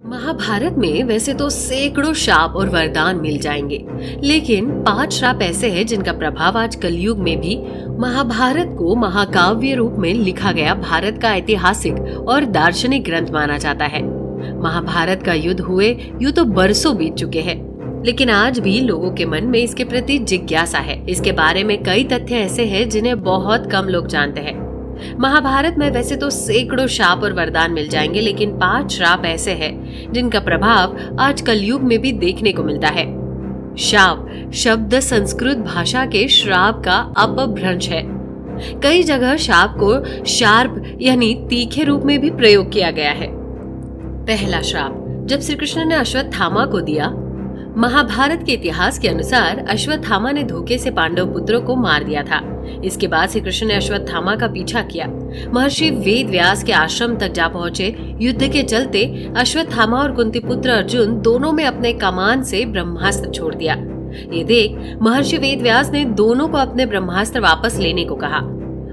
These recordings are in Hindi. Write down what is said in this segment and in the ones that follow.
महाभारत में वैसे तो सैकड़ों शाप और वरदान मिल जाएंगे, लेकिन 5 श्राप ऐसे हैं जिनका प्रभाव आज कलयुग में भी महाभारत को महाकाव्य रूप में लिखा गया भारत का ऐतिहासिक और दार्शनिक ग्रंथ माना जाता है। महाभारत का युद्ध हुए यूं तो बरसों बीत चुके हैं, लेकिन आज भी लोगों के मन में इसके प्रति जिज्ञासा है। इसके बारे में कई तथ्य ऐसे हैं जिन्हें बहुत कम लोग जानते हैं। महाभारत में वैसे तो सैकड़ों शाप और वरदान मिल जाएंगे, लेकिन 5 श्राप ऐसे हैं जिनका प्रभाव आज कलयुग में भी देखने को मिलता है। शाप शब्द संस्कृत भाषा के श्राप का अपभ्रंश है। कई जगह शाप को शार्प यानी तीखे रूप में भी प्रयोग किया गया है। पहला श्राप जब श्री कृष्ण ने अश्वत्थामा को दिया। महाभारत के इतिहास के अनुसार अश्वत्थामा ने धोखे से पांडव पुत्रों को मार दिया था। इसके बाद श्री कृष्ण ने अश्वत्थामा का पीछा किया। महर्षि वेद व्यास के आश्रम तक जा पहुंचे। युद्ध के चलते अश्वत्थामा और कुंती पुत्र अर्जुन दोनों में अपने कमान से ब्रह्मास्त्र छोड़ दिया। ये देख महर्षि वेद व्यास ने दोनों को अपने ब्रह्मास्त्र वापस लेने को कहा।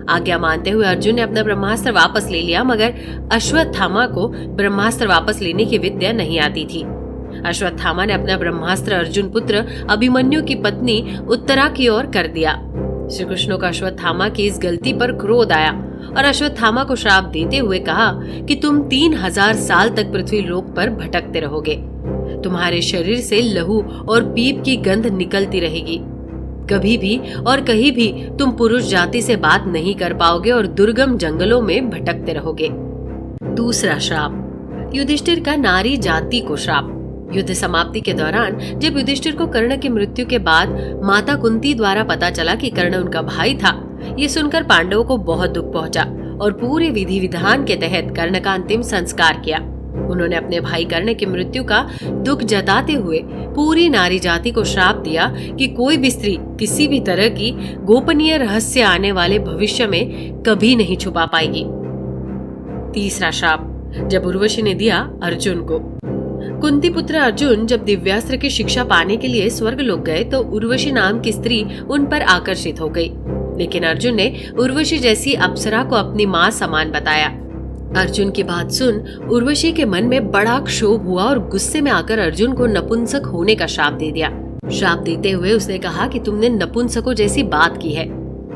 आज्ञा मानते हुए अर्जुन ने अपना ब्रह्मास्त्र वापस ले लिया, मगर अश्वत्थामा को ब्रह्मास्त्र वापस लेने की विद्या नहीं आती थी। अश्वत्थामा ने अपना ब्रह्मास्त्र अर्जुन पुत्र अभिमन्यु की पत्नी उत्तरा की ओर कर दिया। श्री कृष्ण को अश्वत्थामा की इस गलती पर क्रोध आया और अश्वत्थामा को श्राप देते हुए कहा कि तुम 3000 साल तक पृथ्वी लोक पर भटकते रहोगे। तुम्हारे शरीर से लहू और पीप की गंध निकलती रहेगी। कभी भी और कहीं भी तुम पुरुष जाति से बात नहीं कर पाओगे और दुर्गम जंगलों में भटकते रहोगे। दूसरा श्राप युधिष्ठिर का नारी जाति को श्राप। युद्ध समाप्ति के दौरान जब युधिष्ठिर को कर्ण की मृत्यु के बाद माता कुंती द्वारा पता चला कि कर्ण उनका भाई था, ये सुनकर पांडवों को बहुत दुख पहुंचा और पूरे विधि विधान के तहत कर्ण का अंतिम संस्कार किया। उन्होंने अपने भाई कर्ण की मृत्यु का दुख जताते हुए पूरी नारी जाति को श्राप दिया कि कोई भी स्त्री किसी भी तरह की गोपनीय रहस्य आने वाले भविष्य में कभी नहीं छुपा पाएगी। तीसरा श्राप जब उर्वशी ने दिया अर्जुन को। कुंती पुत्र अर्जुन जब दिव्यास्त्र की शिक्षा पाने के लिए स्वर्गलोक गए तो उर्वशी नाम की स्त्री उन पर आकर्षित हो गई, लेकिन अर्जुन ने उर्वशी जैसी अप्सरा को अपनी मां समान बताया। अर्जुन की बात सुन उर्वशी के मन में बड़ा क्षोभ हुआ और गुस्से में आकर अर्जुन को नपुंसक होने का श्राप दे दिया। श्राप देते हुए उसने कहा कि तुमने नपुंसकों जैसी बात की है,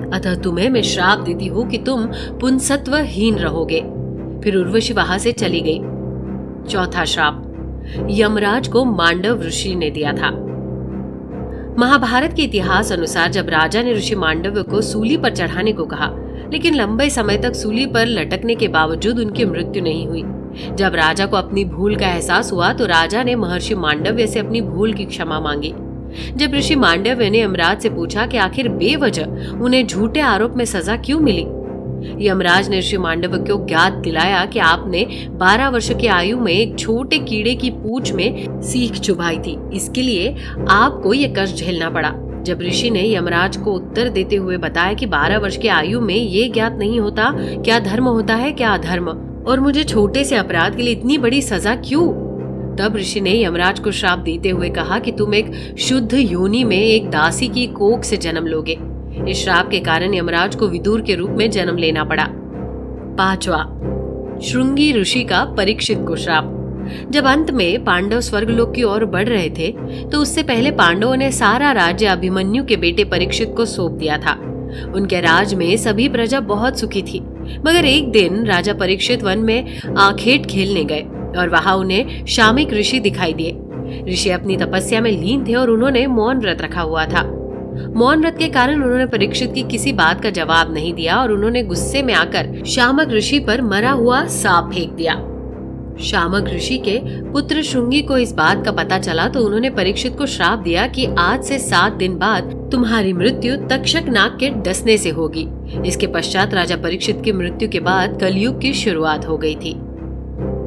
अतः तुम्हें मैं श्राप देती हूँ कि तुम पुंसत्वहीन रहोगे। फिर उर्वशी वहां से चली गई। चौथा श्राप यमराज को मांडव ऋषि ने दिया था। महाभारत के इतिहास अनुसार जब राजा ने ऋषि मांडव को सूली पर चढ़ाने को कहा, लेकिन लंबे समय तक सूली पर लटकने के बावजूद उनकी मृत्यु नहीं हुई। जब राजा को अपनी भूल का एहसास हुआ तो राजा ने महर्षि मांडव्य से अपनी भूल की क्षमा मांगी। जब ऋषि मांडव्य ने यमराज से पूछा कि आखिर बेवजह उन्हें झूठे आरोप में सजा क्यों मिली, यमराज ने ऋषि मांडव को ज्ञात दिलाया कि आपने 12 वर्ष की आयु में एक छोटे कीड़े की पूंछ में सीख चुभाई थी, इसके लिए आपको ये कष्ट झेलना पड़ा। जब ऋषि ने यमराज को उत्तर देते हुए बताया कि 12 वर्ष की आयु में ये ज्ञात नहीं होता क्या धर्म होता है क्या अधर्म, और मुझे छोटे से अपराध के लिए इतनी बड़ी सजा क्यों, तब ऋषि ने यमराज को श्राप देते हुए कहा कि तुम एक शुद्ध योनि में एक दासी की कोख से जन्म लोगे। इस श्राप के कारण यमराज को विदुर के रूप में जन्म लेना पड़ा। पांचवा श्रृंगी ऋषि का परीक्षित को श्राप। जब अंत में पांडव स्वर्गलोक की ओर बढ़ रहे थे तो उससे पहले पांडवों ने सारा राज्य अभिमन्यु के बेटे परीक्षित को सौंप दिया था। उनके राज में सभी प्रजा बहुत सुखी थी, मगर एक दिन राजा परीक्षित वन में आखेट खेलने गए और वहां उन्हें शामिक ऋषि दिखाई दिए। ऋषि अपनी तपस्या में लीन थे और उन्होंने मौन व्रत रखा हुआ था। मौन व्रत के कारण उन्होंने परीक्षित की किसी बात का जवाब नहीं दिया और उन्होंने गुस्से में आकर शामक ऋषि पर मरा हुआ सांप फेंक दिया। शामक ऋषि के पुत्र श्रृंगी को इस बात का पता चला तो उन्होंने परीक्षित को श्राप दिया कि आज से 7 दिन बाद तुम्हारी मृत्यु तक्षक नाग के डसने से होगी। इसके पश्चात राजा परीक्षित की मृत्यु के बाद कलयुग की शुरुआत हो गई थी।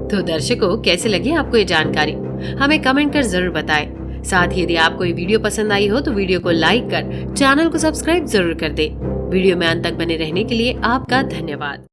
तो दर्शकों, कैसे लगी आपको ये जानकारी, हमें कमेंट कर जरूर बताएं। साथ ही यदि आपको ये वीडियो पसंद आई हो तो वीडियो को लाइक कर चैनल को सब्सक्राइब जरूर कर दे। वीडियो में अंत तक बने रहने के लिए आपका धन्यवाद।